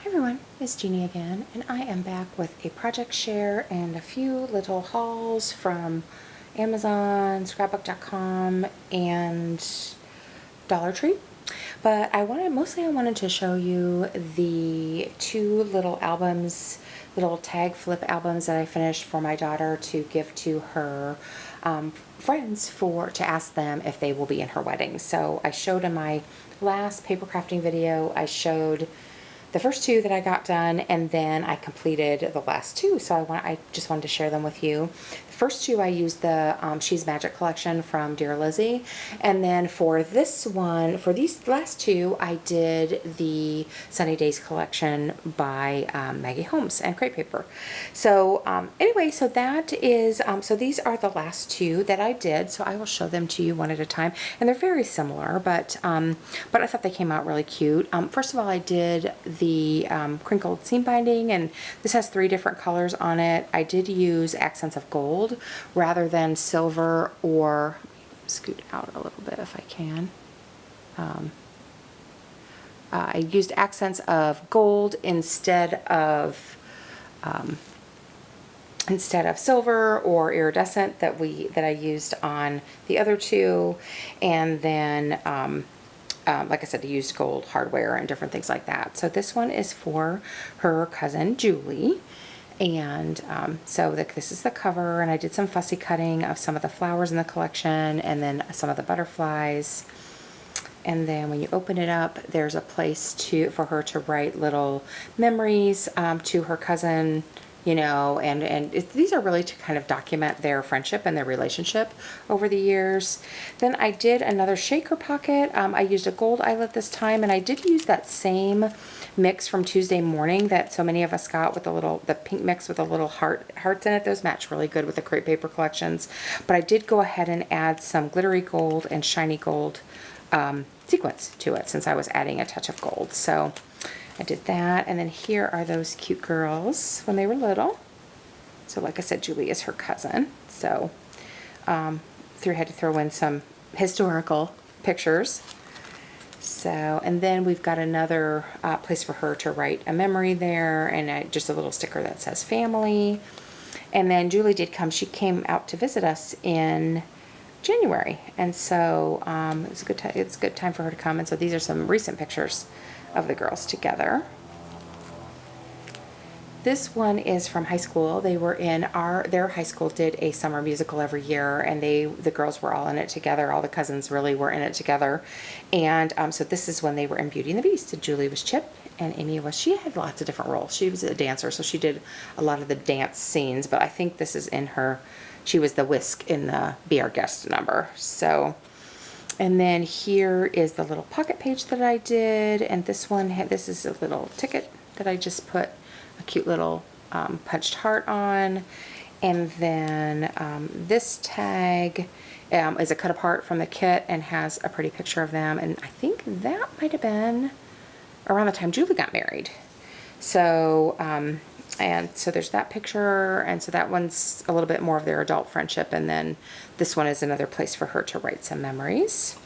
Everyone, it's Jeannie again, and I am back with a project share and a few little hauls from Amazon, Scrapbook.com, and Dollar Tree. But I wanted to show you the two little albums, little tag flip albums that I finished for my daughter to give to her friends to ask them if they will be in her wedding. So I showed in my last paper crafting video, I showed the first two that I got done, and then I completed the last two. So I just wanted to share them with you. The first two I used the She's Magic collection from Dear Lizzie, and then for these last two, I did the Sunny Days collection by Maggie Holmes and Crepe Paper. So anyway, so that is so these are the last two that I did. So I will show them to you one at a time, and they're very similar, but I thought they came out really cute. First of all, I did the crinkled seam binding, and this has 3 different colors on it. I did use accents of gold rather than silver, or scoot out a little bit if I can. I used accents of gold instead of silver or iridescent that I used on the other two, and then like I said, I used gold hardware and different things like that. So this one is for her cousin Julie, and so this is the cover, and I did some fussy cutting of some of the flowers in the collection and then some of the butterflies. And then when you open it up, there's a place for her to write little memories to her cousin, you know, and these are really to kind of document their friendship and their relationship over the years. Then I did another shaker pocket. I used a gold eyelet this time, and I did use that same mix from Tuesday morning that so many of us got with the pink mix with the little hearts in it. Those match really good with the crepe paper collections. But I did go ahead and add some glittery gold and shiny gold sequins to it, since I was adding a touch of gold. So I did that, and then here are those cute girls when they were little. So like I said, Julie is her cousin. So had to throw in some historical pictures. So, and then we've got another place for her to write a memory there, and just a little sticker that says family. And then Julie did come. She came out to visit us in January, and so it's a good time for her to come. And so these are some recent pictures of the girls together. This one is from high school. They were in their high school did a summer musical every year, and the girls were all in it together. All the cousins really were in it together. And so this is when they were in Beauty and the Beast. Julie was Chip, and Amy she had lots of different roles. She was a dancer, so she did a lot of the dance scenes, but I think this is she was the Whisk in the Be Our Guest number. So, and then here is the little pocket page that I did, and this is a little ticket that I just put a cute little punched heart on. And then this tag is a cut apart from the kit and has a pretty picture of them, and I think that might have been around the time Julie got married. So and so there's that picture, and so that one's a little bit more of their adult friendship, and then this one is another place for her to write some memories.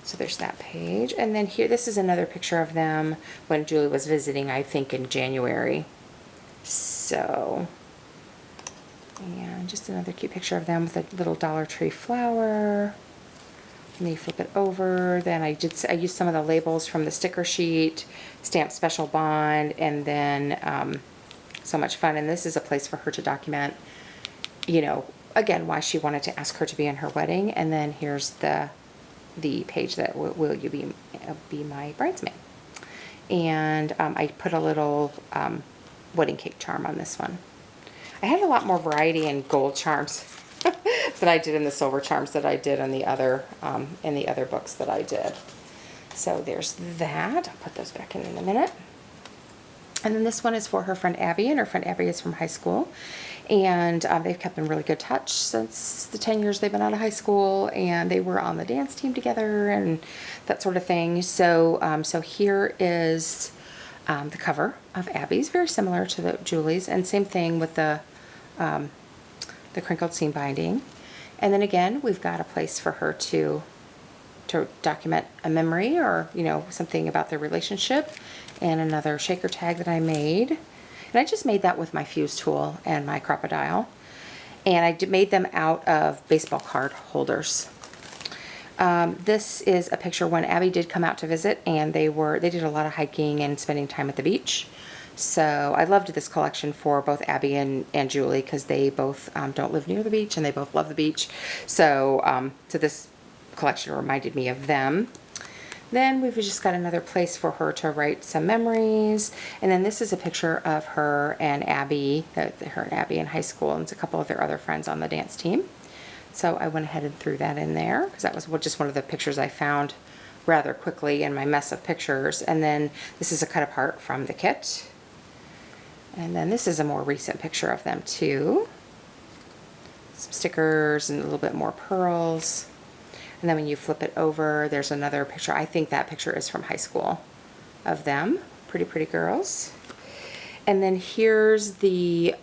So there's that page, and then here, this is another picture of them when Julie was visiting, I think in January. So, and just another cute picture of them with a little Dollar Tree flower. And then you flip it over. Then I used some of the labels from the sticker sheet, stamp Special Bond, and then So Much Fun. And this is a place for her to document, you know, again, why she wanted to ask her to be in her wedding. And then here's the page that will you be my bridesmaid. And I put a little wedding cake charm on this one. I had a lot more variety in gold charms that I did in the silver charms that I did in the other books that I did. So there's that. I'll put those back in a minute. And then this one is for her friend Abby, and her friend Abby is from high school, and they've kept in really good touch since the 10 years they've been out of high school, and they were on the dance team together and that sort of thing. So so here is the cover of Abby's, very similar to the Julie's, and same thing with the crinkled seam binding. And then again, we've got a place for her to to document a memory or, you know, something about their relationship. And another shaker tag that I made. And I just made that with my fuse tool and my Crop-A-Dile. And I made them out of baseball card holders. This is a picture when Abby did come out to visit, and they did a lot of hiking and spending time at the beach. So I loved this collection for both Abby and Julie, because they both don't live near the beach and they both love the beach. So, so this collection reminded me of them. Then we've just got another place for her to write some memories. And then this is a picture of her and Abby in high school, and it's a couple of their other friends on the dance team. So I went ahead and threw that in there because that was just one of the pictures I found rather quickly in my mess of pictures. And then this is a cut apart from the kit. And then this is a more recent picture of them too. Some stickers and a little bit more pearls. And then when you flip it over, there's another picture. I think that picture is from high school of them. Pretty, pretty girls. And then here's the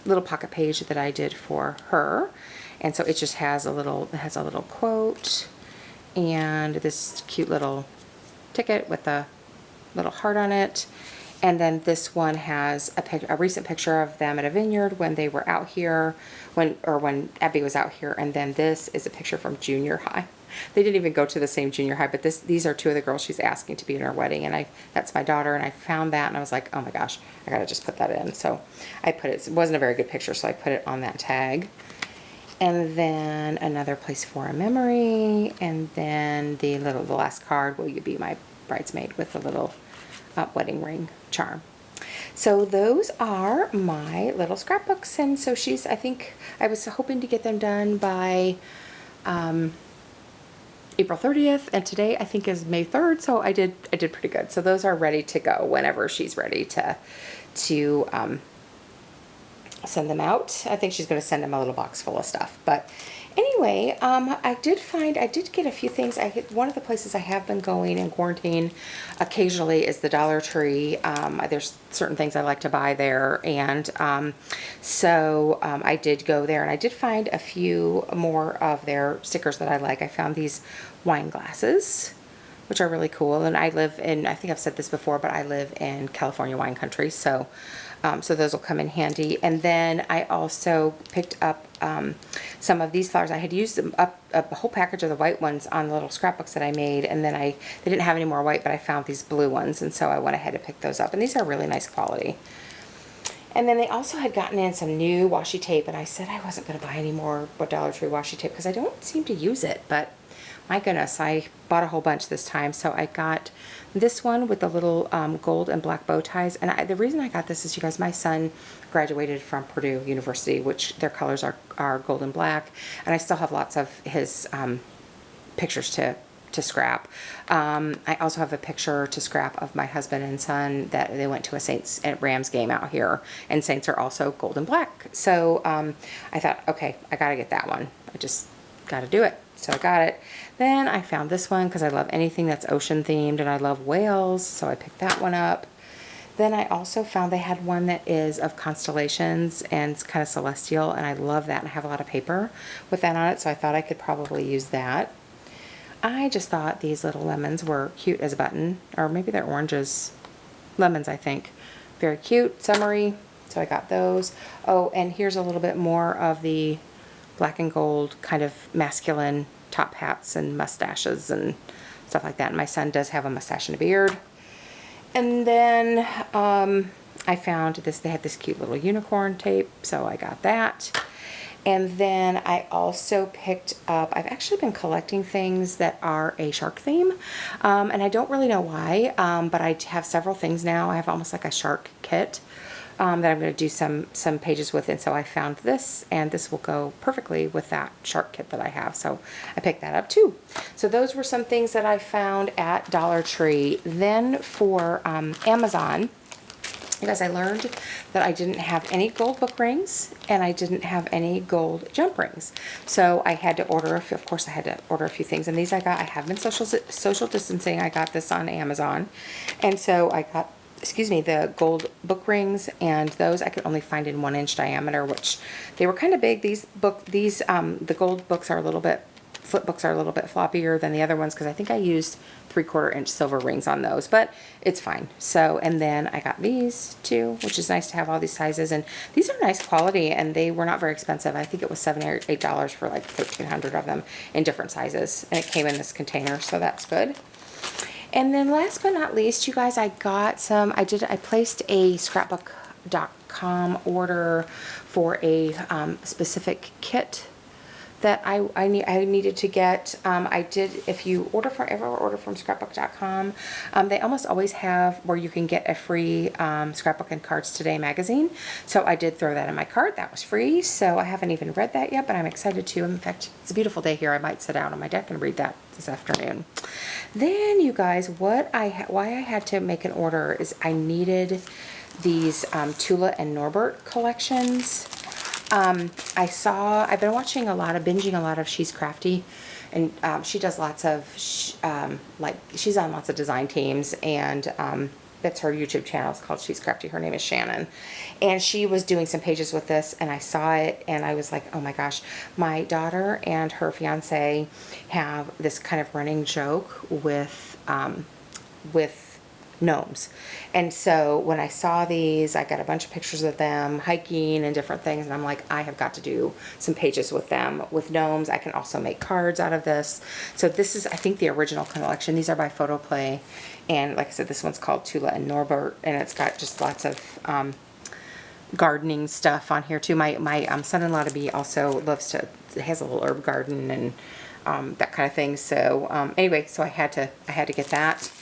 little pocket page that I did for her. And so it just has a little quote and this cute little ticket with a little heart on it. And then this one has a recent picture of them at a vineyard when they were out here, when Abby was out here. And then this is a picture from junior high. They didn't even go to the same junior high, but these are two of the girls she's asking to be in her wedding. And that's my daughter, and I found that and I was like, oh my gosh, I gotta just put that in. So I put it wasn't a very good picture, so I put it on that tag. And then another place for a memory, and then the last card, will you be my bridesmaid, with a little wedding ring charm. So those are my little scrapbooks, and so I think I was hoping to get them done by April 30th, and today I think is May 3rd, so I did pretty good. So those are ready to go whenever she's ready to send them out. I think she's going to send them a little box full of stuff. But anyway, I did get a few things. One of the places I have been going in quarantine occasionally is the Dollar Tree. There's certain things I like to buy there, and so I did go there, and I did find a few more of their stickers that I like. I found these wine glasses, which are really cool, and I think I've said this before, but I live in California wine country, so so those will come in handy. And then I also picked up some of these flowers. I had used up a whole package of the white ones on the little scrapbooks that I made, and then they didn't have any more white, but I found these blue ones, and so I went ahead and picked those up, and these are really nice quality. And then they also had gotten in some new washi tape, and I said I wasn't going to buy any more Dollar Tree washi tape because I don't seem to use it, but my goodness, I bought a whole bunch this time. So I got this one with the little gold and black bow ties. And the reason I got this is, you guys, my son graduated from Purdue University, which their colors are gold and black. And I still have lots of his pictures to scrap. I also have a picture to scrap of my husband and son that they went to a Saints and Rams game out here. And Saints are also gold and black. So I thought, okay, I got to get that one. I just got to do it. So I got it. Then I found this one because I love anything that's ocean themed, and I love whales, so I picked that one up. Then I also found they had one that is of constellations and it's kind of celestial, and I love that, and I have a lot of paper with that on it, so I thought I could probably use that. I just thought these little lemons were cute as a button, or maybe they're oranges. Lemons, I think. Very cute, summery, so I got those. Oh, and here's a little bit more of the black and gold kind of masculine top hats and mustaches and stuff like that. And my son does have a mustache and a beard. And then I found this, they had this cute little unicorn tape, so I got that. And then I also picked up, I've actually been collecting things that are a shark theme, and I don't really know why, but I have several things now. I have almost like a shark kit that I'm going to do some pages with, and so I found this, and this will go perfectly with that shark kit that I have, so I picked that up too. So those were some things that I found at Dollar Tree. Then for Amazon, you guys, I learned that I didn't have any gold book rings, and I didn't have any gold jump rings. So I had to order a few, of course I had to order a few things, and these I have been social distancing. I got this on Amazon, and so I got, excuse me, the gold book rings, and those I could only find in 1-inch diameter, which they were kind of big. The gold books are a little bit flip books are a little bit floppier than the other ones because I think I used 3/4 inch silver rings on those, but it's fine. So, and then I got these too, which is nice to have all these sizes, and these are nice quality and they were not very expensive. I think it was $7 or $8 for like 1,300 of them in different sizes, and it came in this container, so that's good. And then last but not least, you guys, I got some, I placed a Scrapbook.com order for a specific kit that I needed to get. I did, if you ever order from Scrapbook.com, they almost always have where you can get a free Scrapbook and Cards Today magazine. So I did throw that in my cart. That was free. So I haven't even read that yet, but I'm excited to. In fact, it's a beautiful day here. I might sit out on my deck and read that this afternoon. Then, you guys, why I had to make an order is I needed these Tula and Norbert collections. I've been watching binging a lot of She's Crafty, and she does lots of, she's on lots of design teams, and that's her YouTube channel. It's called She's Crafty. Her name is Shannon, and she was doing some pages with this, and I saw it, and I was like, oh my gosh, my daughter and her fiance have this kind of running joke with gnomes. And so when I saw these, I got a bunch of pictures of them hiking and different things, and I'm like, I have got to do some pages with them with gnomes. I can also make cards out of this. So this is, I think, the original collection. These are by Photoplay, and like I said, this one's called Tula and Norbert, and it's got just lots of gardening stuff on here too. My son-in-law to be also has a little herb garden and that kind of thing. So anyway, so I had to get that.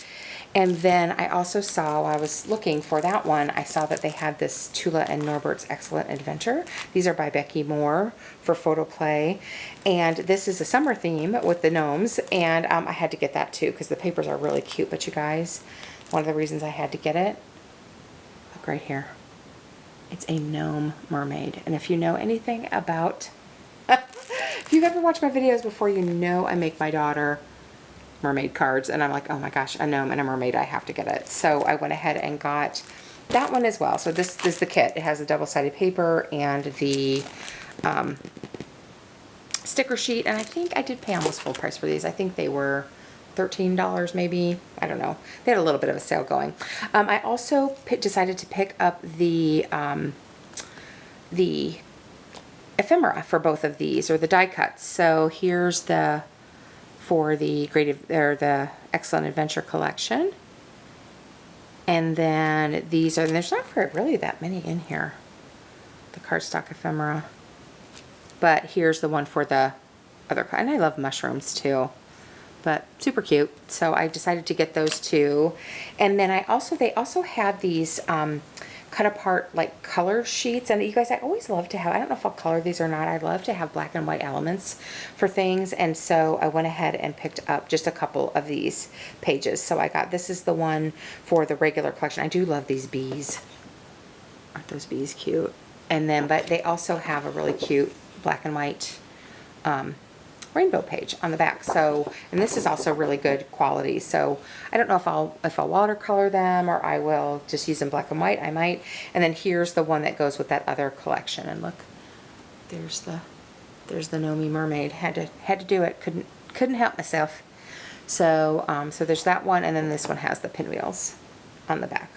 And then I also saw, while I was looking for that one, I saw that they had this Tula and Norbert's Excellent Adventure. These are by Becky Moore for Photoplay. And this is a summer theme with the gnomes. And I had to get that too because the papers are really cute. But you guys, one of the reasons I had to get it, look right here. It's a gnome mermaid. And if you know anything about, if you've ever watched my videos before, you know I make my daughter mermaid cards, and I'm like, oh my gosh, a gnome and a mermaid, I have to get it. So I went ahead and got that one as well. So this is the kit. It has a double-sided paper and the sticker sheet, and I think I did pay almost full price for these. I think they were $13 maybe. I don't know. They had a little bit of a sale going. I also decided to pick up the ephemera for both of these, or the die cuts. So here's the for the the Excellent Adventure collection. And then these are, and there's not really that many in here, the cardstock ephemera. But here's the one for the other, and I love mushrooms too, but super cute. So I decided to get those two. And then they also have these cut apart like color sheets, and you guys, I always love to have, I don't know if I'll color these or not, I love to have black and white elements for things, and so I went ahead and picked up just a couple of these pages. So I got, this is the one for the regular collection. I do love these bees. Aren't those bees cute? And then, but they also have a really cute black and white rainbow page on the back. So, and this is also really good quality. So I don't know if I'll watercolor them, or I will just use them black and white. I might. And then here's the one that goes with that other collection. And look, there's the Nomi mermaid. Had to do it. Couldn't help myself. So so there's that one, and then this one has the pinwheels on the back.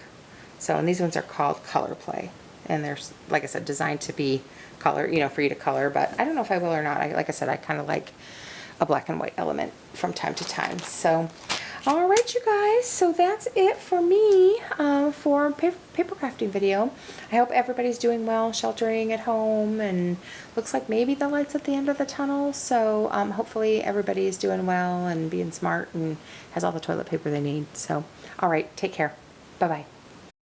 So, and these ones are called Color Play, and they're, like I said, designed to be color, you know, for you to color, but I don't know if I will or not. Like I said, I kind of like a black and white element from time to time. So, all right, you guys, so that's it for me for paper crafting video. I hope everybody's doing well, sheltering at home, and looks like maybe the light's at the end of the tunnel. So hopefully everybody's doing well and being smart and has all the toilet paper they need. So, all right, take care. Bye-bye.